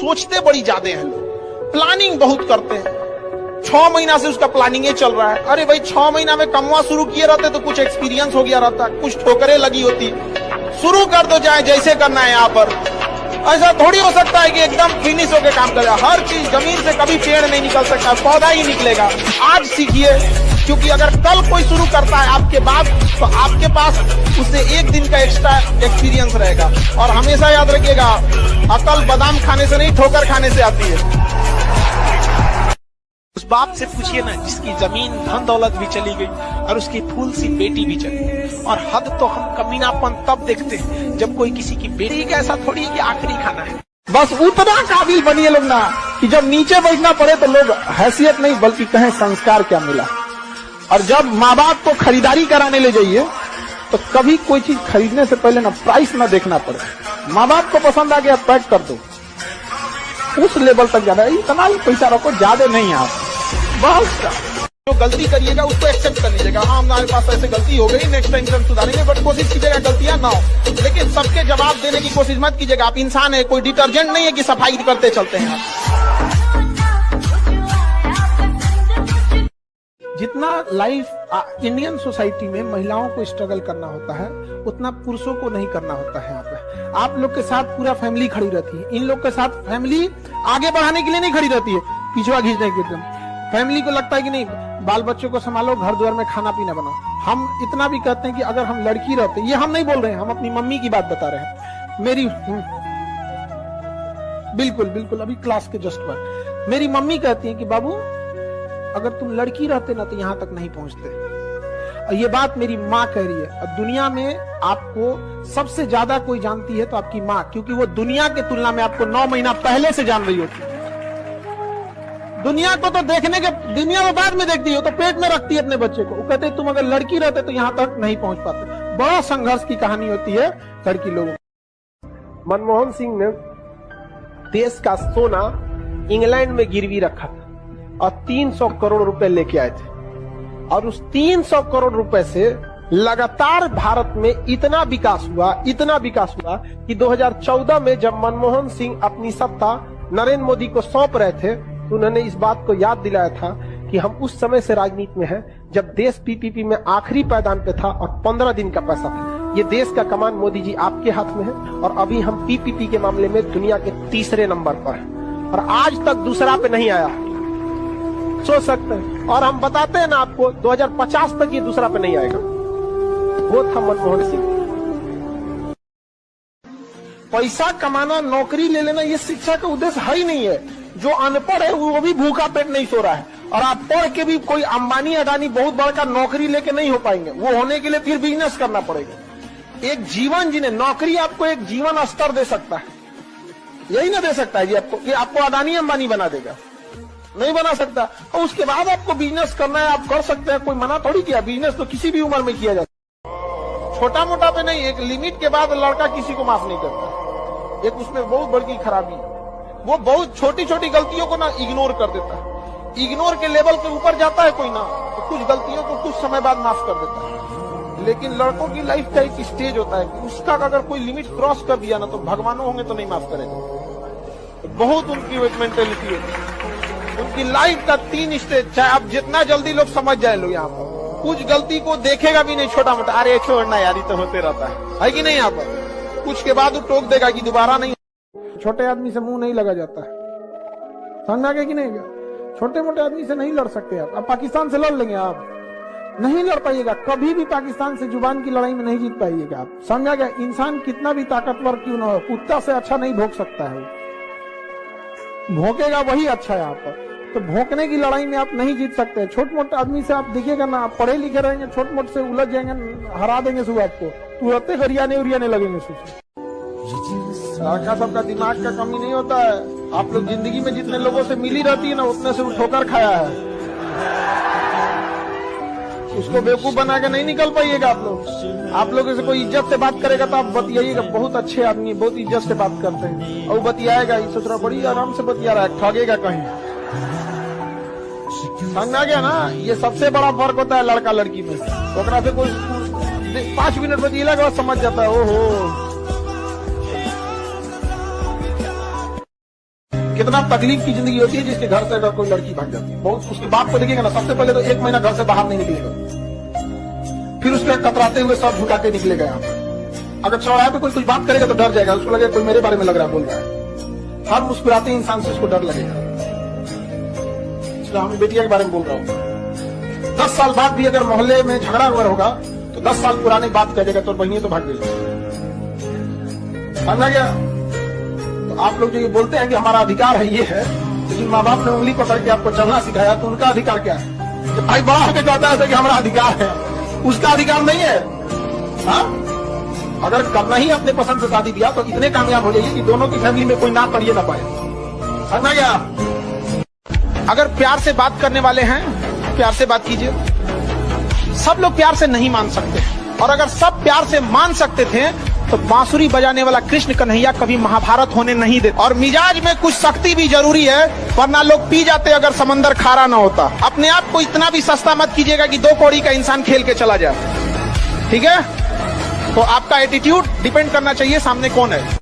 सोचते बड़ी ज्यादा हैं लोग, प्लानिंग बहुत करते हैं। 6 महीना से उसका प्लानिंग चल रहा है। अरे भाई 6 महीना में कमवा शुरू किए रहते तो कुछ एक्सपीरियंस हो गया रहता, कुछ ठोकरें लगी होती। शुरू कर दो चाहे जैसे करना है। यहाँ पर ऐसा थोड़ी हो सकता है कि एकदम फिनिश होकर काम करेगा। हर चीज जमीन से कभी पेड़ नहीं निकल सकता, पौधा ही निकलेगा। आज सीखिए, क्योंकि अगर कल कोई शुरू करता है आपके बाद तो आपके पास उससे 1 दिन का एक्स्ट्रा एक्सपीरियंस रहेगा। और हमेशा याद रखिएगा, अकल बादाम खाने से नहीं ठोकर खाने से आती है। उस बाप से पूछिए ना जिसकी जमीन धन दौलत भी चली गई और उसकी फूल सी बेटी भी चली गई। और हद तो हम कमीनापन तब देखते हैं जब कोई किसी की बेटी का ऐसा थोड़ी है कि आखिरी खाना है। बस उतना काबिल बनिए लोग ना कि जब नीचे बैठना पड़े तो लोग हैसियत नहीं बल्कि कहें संस्कार क्या मिला। और जब माँ बाप को खरीदारी कराने ले जाइए तो कभी कोई चीज खरीदने से पहले ना प्राइस ना देखना पड़े। माँ बाप को पसंद आ गया पैक कर दो, उस लेवल तक जाना है। इतना ही पैसा रखो, ज्यादा नहीं। आप बस जो गलती करिएगा उसको एक्सेप्ट कर लीजिएगा। हाँ हमारे पास ऐसे गलती हो गई, नेक्स्ट टाइम हम सुधारेंगे, बट कोशिश कीजिएगा गलतियां ना हो। लेकिन सबके जवाब देने की कोशिश मत कीजिएगा। आप इंसान है, कोई डिटर्जेंट नहीं है कि सफाई करते चलते हैं आप। जितना लाइफ इंडियन सोसाइटी में महिलाओं को स्ट्रगल करना होता है उतना पुरुषों को नहीं करना होता है। यहाँ पे आप लोग के साथ पूरा फैमिली खड़ी रहती है, इन लोग के साथ फैमिली आगे बढ़ाने के लिए नहीं खड़ी रहती है, पिछवा खींचने के लिए। फैमिली को लगता है कि नहीं बाल बच्चों को संभालो, घर द्वार में खाना पीना बनाओ। हम इतना भी कहते हैं कि अगर हम लड़की रहते, ये हम नहीं बोल रहे हैं, हम अपनी मम्मी की बात बता रहे हैं। मेरी बिल्कुल बिल्कुल अभी क्लास के जस्ट बाद मेरी मम्मी कहती है कि बाबू अगर तुम लड़की रहते ना तो यहां तक नहीं पहुंचते। और ये बात मेरी माँ कह रही है। और दुनिया में आपको सबसे ज्यादा कोई जानती है तो आपकी माँ, क्योंकि वो दुनिया के तुलना में आपको 9 महीना पहले से जान रही होती है। दुनिया को तो देखने के दुनिया में बाद में देखती हो तो पेट में रखती है अपने बच्चे को। वो कहते तुम अगर लड़की रहते तो यहां तक नहीं पहुंच पाते। बड़ा संघर्ष की कहानी होती है लड़की लोगों। मनमोहन सिंह ने देश का सोना इंग्लैंड में गिरवी रखा था और 300 करोड़ रुपए लेके आए थे। और उस 300 करोड़ रुपए से लगातार भारत में इतना विकास हुआ कि 2014 में जब मनमोहन सिंह अपनी सत्ता नरेंद्र मोदी को सौंप रहे थे तो उन्होंने इस बात को याद दिलाया था कि हम उस समय से राजनीति में हैं जब देश पीपीपी में आखिरी पायदान पे था और 15 दिन का पैसा था। ये देश का कमान मोदी जी आपके हाथ में है और अभी हम पीपीपी के मामले में दुनिया के 3रे नंबर पर हैं और आज तक दूसरा पे नहीं आया। सोच सकते हैं। और हम बताते हैं ना आपको 2050 तक ये दूसरा पे नहीं आएगा। वो था मनमोहन सिंह। पैसा कमाना, नौकरी ले लेना ये शिक्षा का उद्देश्य है ही नहीं है। जो अनपढ़ है वो भी भूखा पेट नहीं सो रहा है। और आप पढ़ के भी कोई अंबानी अडानी बहुत बड़ा नौकरी लेके नहीं हो पाएंगे। वो होने के लिए फिर बिजनेस करना पड़ेगा। एक जीवन जीने, नौकरी आपको एक जीवन स्तर दे सकता है, यही ना दे सकता है जी आपको कि आपको अडानी अंबानी बना देगा, नहीं बना सकता। और उसके बाद आपको बिजनेस करना है, आप कर सकते हैं, कोई मना थोड़ी किया। बिजनेस तो किसी भी उम्र में किया जाता है, छोटा मोटा पे नहीं। एक लिमिट के बाद लड़का किसी को माफ नहीं करता। एक उसमें बहुत बड़ी खराबी, वो बहुत छोटी छोटी गलतियों को ना इग्नोर कर देता है। इग्नोर के लेवल के ऊपर जाता है कोई ना तो कुछ गलतियों को कुछ समय बाद माफ कर देता है। लेकिन लड़कों की लाइफ का एक स्टेज होता है कि उसका अगर कोई लिमिट क्रॉस कर दिया ना तो भगवानों होंगे तो नहीं माफ करेंगे। तो बहुत उनकी एक मेंटेलिटी है। उनकी लाइफ का 3 स्टेज, चाहे आप जितना जल्दी लोग समझ जाए लोग यहाँ पर, कुछ गलती को देखेगा भी नहीं छोटा मोटा, अरे छोड़ना यार ये तो होते रहता है कि नहीं। यहाँ पर कुछ के बाद वो टोक देगा कि दोबारा नहीं। छोटे आदमी से मुंह नहीं लगा जाता है, समझ आ गया कि नहीं। छोटे मोटे आदमी से नहीं लड़ सकते आप। अब पाकिस्तान से लड़ लेंगे, आप नहीं लड़ पाइएगा कभी भी। पाकिस्तान से जुबान की लड़ाई में नहीं जीत पाइएगा आप, समझा गया। इंसान कितना भी ताकतवर क्यों ना हो, कुत्ता से अच्छा नहीं भौंक सकता है। भौंकेगा वही अच्छा है। आप तो भौंकने की लड़ाई में आप नहीं जीत सकते। छोटे मोटे आदमी से आप देखिएगा ना, आप पढ़े लिखे रहेंगे, छोटे मोटे से उलझ जाएंगे, हरा देंगे सुबह आपको, तुरंत हरियाने लगेंगे। लड़का सबका दिमाग का कमी नहीं होता है। आप लोग जिंदगी में जितने लोगों से मिली रहती है ना उतने से ठोकर खाया है। उसको बेवकूफ बना के नहीं निकल पाइएगा आप लोग। आप लोगों से कोई इज्जत से बात करेगा तो आप बतियाइएगा, बहुत अच्छे आदमी बहुत इज्जत से बात करते हैं। और बतियाएगा, ये सोच रहा बड़ी आराम से बतिया रहा है, ठगेगा कहीं। समझ आ गया ना। ये सबसे बड़ा फर्क होता है लड़का लड़की में। तो से कोई 5 मिनट बतिएगा के बाद समझ जाता है, ओहो कितना तकलीफ की जिंदगी होती है जिसके घर से अगर कोई लड़की भाग जाती है। बहुत उसके बाप को देखिएगा ना, सबसे पहले तो 1 महीना घर से बाहर नहीं निकलेगा, फिर उसके कतराते हुए सब झुका के निकलेगा यहाँ पर। अगर चौराहे पे कोई कुछ बात करेगा तो डर जाएगा, उसको लगेगा कोई मेरे बारे में लग रहा है, बोल रहा है। हर मुस्कुराते इंसान से उसको डर लगेगा। इसलिए हम बेटिया के बारे में बोल रहा हूँ, 10 साल बाद भी अगर मोहल्ले में झगड़ा हुआ होगा तो 10 साल पुरानी बात कह देगा तो बहनियां तो भाग गई। समझा गया? तो आप लोग जो ये बोलते हैं कि हमारा अधिकार है, ये है, लेकिन माँ बाप ने उंगली पकड़ के आपको चलना सिखाया तो उनका अधिकार क्या है? तो भाई बड़ा होकर कहता है कि हमारा अधिकार है, उसका अधिकार नहीं है। हाँ, अगर करना ही अपने पसंद से शादी किया तो इतने कामयाब हो जाइए कि दोनों की फैमिली में कोई ना पढ़िए ना पाए। समझा गया? अगर प्यार से बात करने वाले हैं, प्यार से बात कीजिए। सब लोग प्यार से नहीं मान सकते, और अगर सब प्यार से मान सकते थे तो बांसुरी बजाने वाला कृष्ण कन्हैया कभी महाभारत होने नहीं देते। और मिजाज में कुछ सख्ती भी जरूरी है, वरना लोग पी जाते अगर समंदर खारा ना होता। अपने आप को इतना भी सस्ता मत कीजिएगा कि 2 कौड़ी का इंसान खेल के चला जाए। ठीक है? तो आपका एटीट्यूड डिपेंड करना चाहिए सामने कौन है।